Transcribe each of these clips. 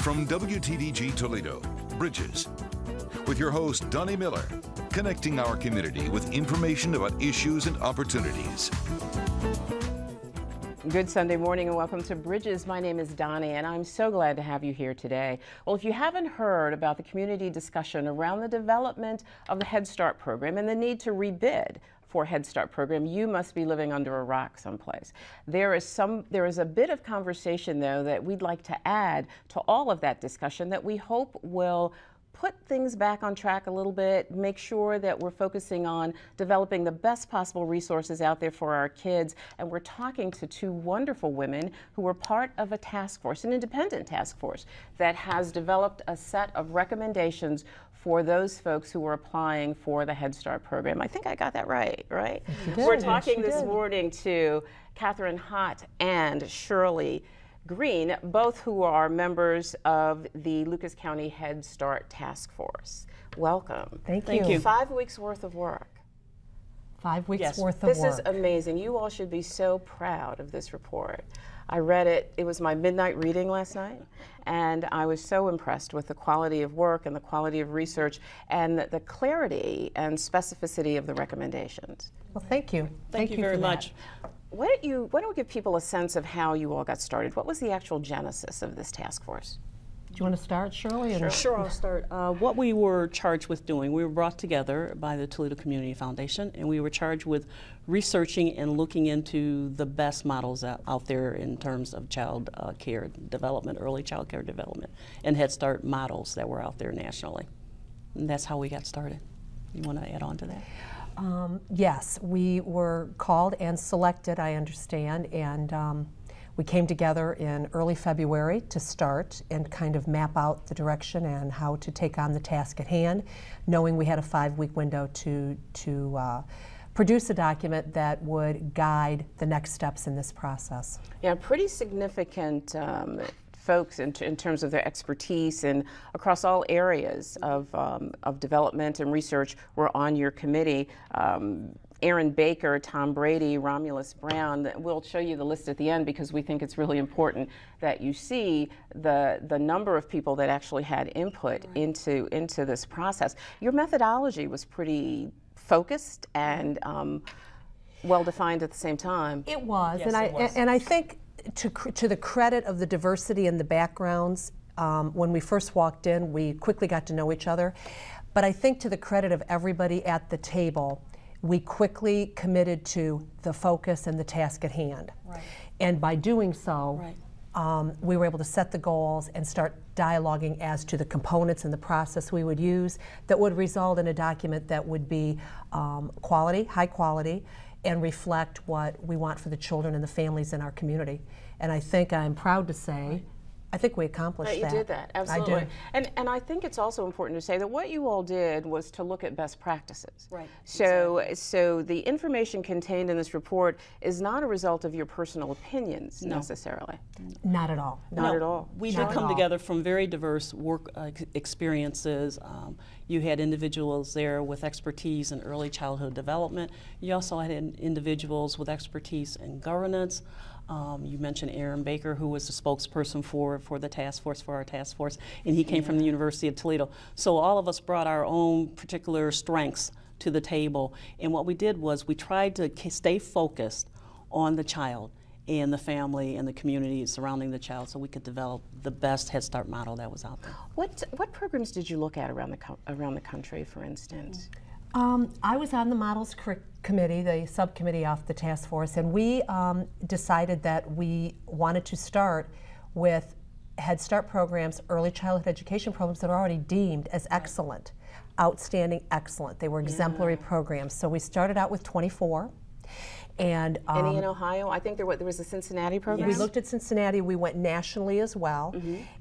From WTDG Toledo, Bridges, with your host, Doni Miller, connecting our community with information about issues and opportunities. Good Sunday morning and welcome to Bridges. My name is Doni and I'm so glad to have you here today. Well, if you haven't heard about the community discussion around the development of the Head Start program and the need to rebid for Head Start program, you must be living under a rock someplace. There is a bit of conversation though that we'd like to add to all of that discussion that we hope will put things back on track a little bit, make sure that we're focusing on developing the best possible resources out there for our kids. And we're talking to two wonderful women who were part of a task force, an independent task force, that has developed a set of recommendations for those folks who are applying for the Head Start program. I think I got that right? We're talking this morning to Catherine Hott and Shirley Green, both who are members of the Lucas County Head Start Task Force. Welcome. Thank you. 5 weeks worth of work. 5 weeks worth of work. This is amazing. You all should be so proud of this report. I read it. It was my midnight reading last night, and I was so impressed with the quality of work and the quality of research and the clarity and specificity of the recommendations. Well, thank you. Thank you very much. Why don't we give people a sense of how you all got started? What was the actual genesis of this task force? Do you want to start, Shirley? Sure, I'll start. What we were charged with doing, we were brought together by the Toledo Community Foundation, and we were charged with researching and looking into the best models out there in terms of child care development, early child care development, and Head Start models that were out there nationally. And that's how we got started. You want to add on to that? Yes, we were called and selected, I understand, and we came together in early February to start and kind of map out the direction and how to take on the task at hand, knowing we had a 5-week window to produce a document that would guide the next steps in this process. Yeah, pretty significant folks in terms of their expertise and across all areas of development and research were on your committee. Aaron Baker, Tom Brady, Romulus Brown. We'll show you the list at the end because we think it's really important that you see the number of people that actually had input into this process. Your methodology was pretty focused and well-defined at the same time. It was, yes, and I think to the credit of the diversity and the backgrounds, when we first walked in, we quickly got to know each other. But I think to the credit of everybody at the table, we quickly committed to the focus and the task at hand. Right. And by doing so, we were able to set the goals and start dialoguing as to the components and the process we would use that would result in a document that would be high quality, and reflect what we want for the children and the families in our community. And I think I'm proud to say, I think we accomplished that. You did that, absolutely. I did. And I think it's also important to say that what you all did was to look at best practices. Right. So the information contained in this report is not a result of your personal opinions necessarily. Not at all. Not at all. We did come together from very diverse work experiences. You had individuals there with expertise in early childhood development. You also had individuals with expertise in governance. You mentioned Aaron Baker, who was the spokesperson for the task force, for our task force, and he came from the University of Toledo. So all of us brought our own particular strengths to the table, and what we did was we tried to stay focused on the child and the family and the community surrounding the child so we could develop the best Head Start model that was out there. What programs did you look at around the country, for instance? I was on the Models Committee, the subcommittee off the task force, and we decided that we wanted to start with Head Start programs, early childhood education programs that are already deemed as excellent, outstanding, excellent. They were exemplary programs. So we started out with 24. And any in Ohio? I think there was a Cincinnati program. We looked at Cincinnati. We went nationally as well.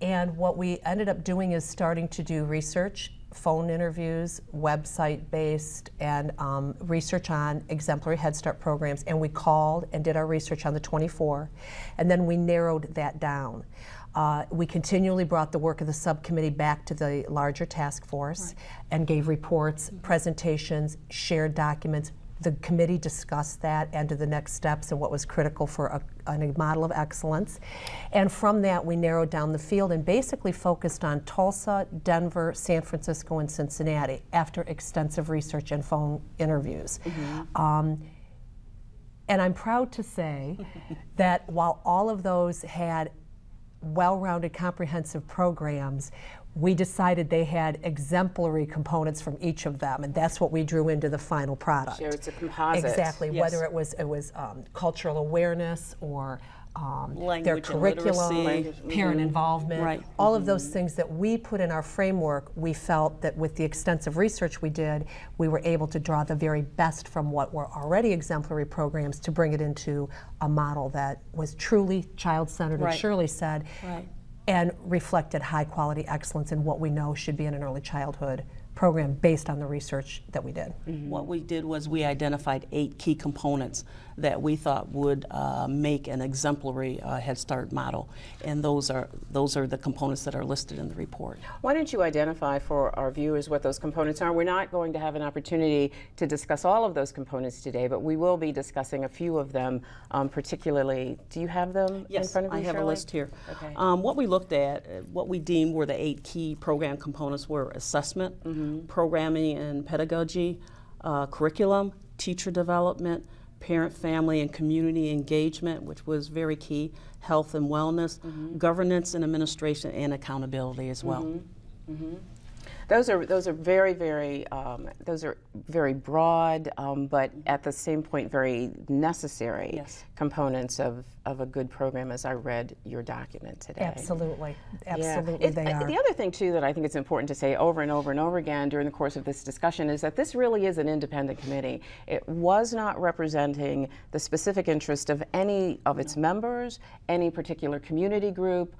And what we ended up doing is starting to do research, phone interviews, website-based, and research on exemplary Head Start programs. And we called and did our research on the 24, and then we narrowed that down. We continually brought the work of the subcommittee back to the larger task force and gave reports, presentations, shared documents, The committee discussed that and to the next steps and what was critical for a model of excellence. And from that, we narrowed down the field and basically focused on Tulsa, Denver, San Francisco, and Cincinnati after extensive research and phone interviews. And I'm proud to say that while all of those had well-rounded, comprehensive programs, we decided they had exemplary components from each of them, and that's what we drew into the final product. Sure, it's a composite. Exactly, yes. whether it was cultural awareness or language their curriculum, parent involvement, right. all of those things that we put in our framework. We felt that with the extensive research we did, we were able to draw the very best from what were already exemplary programs to bring it into a model that was truly child-centered, right. as Shirley said, right. and reflected high-quality excellence in what we know should be in an early childhood program based on the research that we did. What we did was we identified 8 key components that we thought would make an exemplary Head Start model, and those are the components that are listed in the report. Why don't you identify for our viewers what those components are? We're not going to have an opportunity to discuss all of those components today, but we will be discussing a few of them, particularly. Do you have them Yes, in front of you, I have Shirley? a list here. Okay. What we looked at, what we deemed were the 8 key program components were assessment, programming and pedagogy, curriculum, teacher development, parent, family, and community engagement, which was very key, health and wellness, governance and administration, and accountability as well. Those are very, very those are very broad, but at the same point very necessary Yes. components of a good program, as I read your document today. Absolutely, absolutely, Yeah. they are. The other thing too that I think it's important to say over and over and over again during the course of this discussion is that this really is an independent committee. It was not representing the specific interest of any of its members, any particular community group.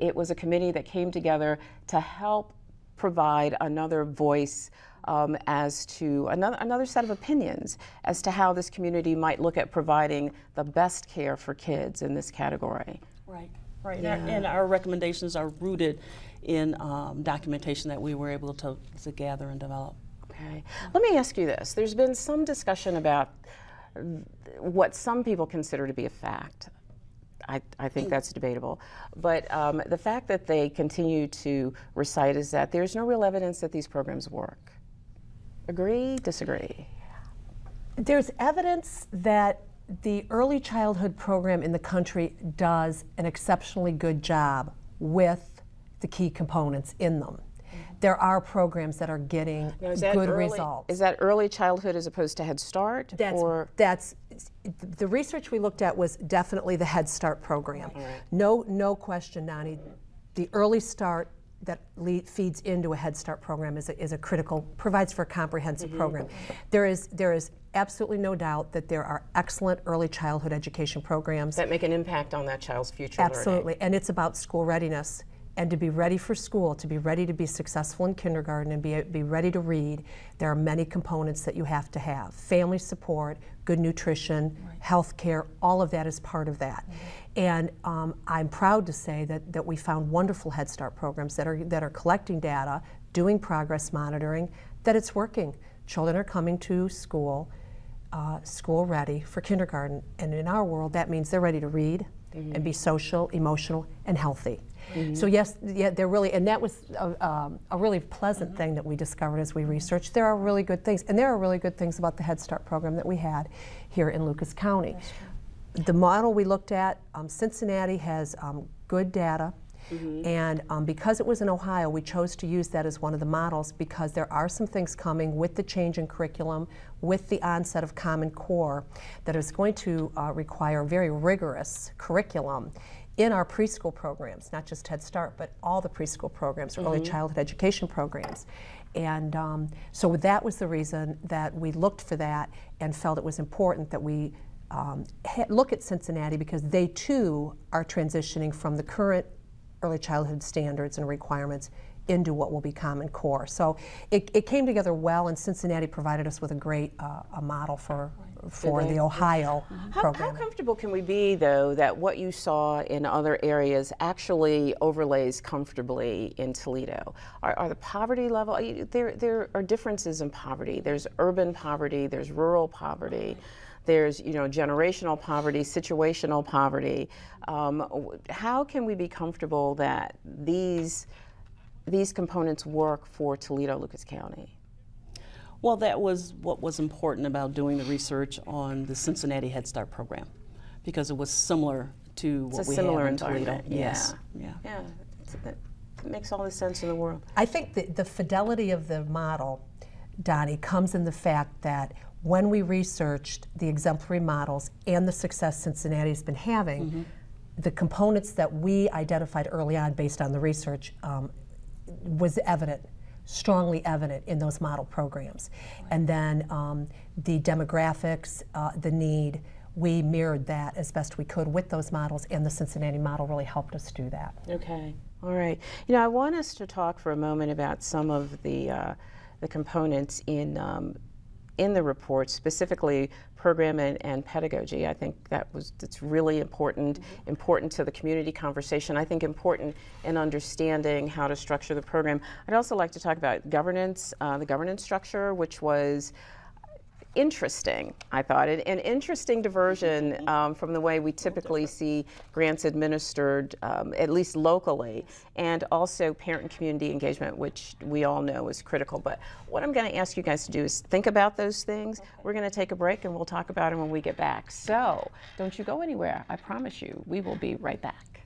It was a committee that came together to help provide another voice as to another set of opinions as to how this community might look at providing the best care for kids in this category. Right, right. Yeah. And our recommendations are rooted in documentation that we were able to gather and develop. Okay. Let me ask you this. There's been some discussion about what some people consider to be a fact. I think that's debatable. But the fact that they continue to recite is that there's no real evidence that these programs work. Agree? Disagree? There's evidence that the early childhood program in the country does an exceptionally good job with the key components in them. There are programs that are getting good results. Is that early childhood as opposed to Head Start? That's the research we looked at was definitely the Head Start program. Right. No question, Doni. The early start that feeds into a Head Start program is a critical, provides for a comprehensive program. There is absolutely no doubt that there are excellent early childhood education programs that make an impact on that child's future absolutely, learning. And it's about school readiness. And to be ready for school, to be ready to be successful in kindergarten and be ready to read, there are many components that you have to have. Family support, good nutrition, health care, all of that is part of that. And I'm proud to say that we found wonderful Head Start programs that are collecting data, doing progress monitoring, that it's working. Children are coming to school, school ready for kindergarten. And in our world, that means they're ready to read and be social, emotional, and healthy. So yes, they're really, and that was a really pleasant thing that we discovered as we researched. There are really good things, and there are really good things about the Head Start program that we had here in Lucas County. The model we looked at, Cincinnati has good data, and because it was in Ohio, we chose to use that as one of the models because there are some things coming with the change in curriculum, with the onset of Common Core, that is going to require very rigorous curriculum in our preschool programs, not just Head Start, but all the preschool programs, early childhood education programs. And so that was the reason that we looked for that and felt it was important that we look at Cincinnati because they too are transitioning from the current early childhood standards and requirements into what will be Common Core. So it came together well, and Cincinnati provided us with a great a model for for the Ohio How program. comfortable can we be, though, that what you saw in other areas actually overlays comfortably in Toledo? Are the poverty level, there are differences in poverty. There's urban poverty, there's rural poverty, there's generational poverty, situational poverty. How can we be comfortable that these components work for Toledo, Lucas County? Well, that was what was important about doing the research on the Cincinnati Head Start program, because it was similar to what we have in Toledo. Yes. Yeah. It makes all the sense in the world. I think the fidelity of the model, Doni, comes in the fact that when we researched the exemplary models and the success Cincinnati's been having, the components that we identified early on based on the research was evident, strongly evident in those model programs. And then the demographics, the need, we mirrored that as best we could with those models, and the Cincinnati model really helped us do that. Okay, all right. I want us to talk for a moment about some of the components in the report, specifically program and pedagogy. I think that's really important to the community conversation. I think important in understanding how to structure the program. I'd also like to talk about governance, the governance structure, which was interesting, I thought, an interesting diversion from the way we typically see grants administered, at least locally, and also parent and community engagement, which we all know is critical. But what I'm going to ask you guys to do is think about those things. We're going to take a break and we'll talk about them when we get back. So don't you go anywhere. I promise you, we will be right back.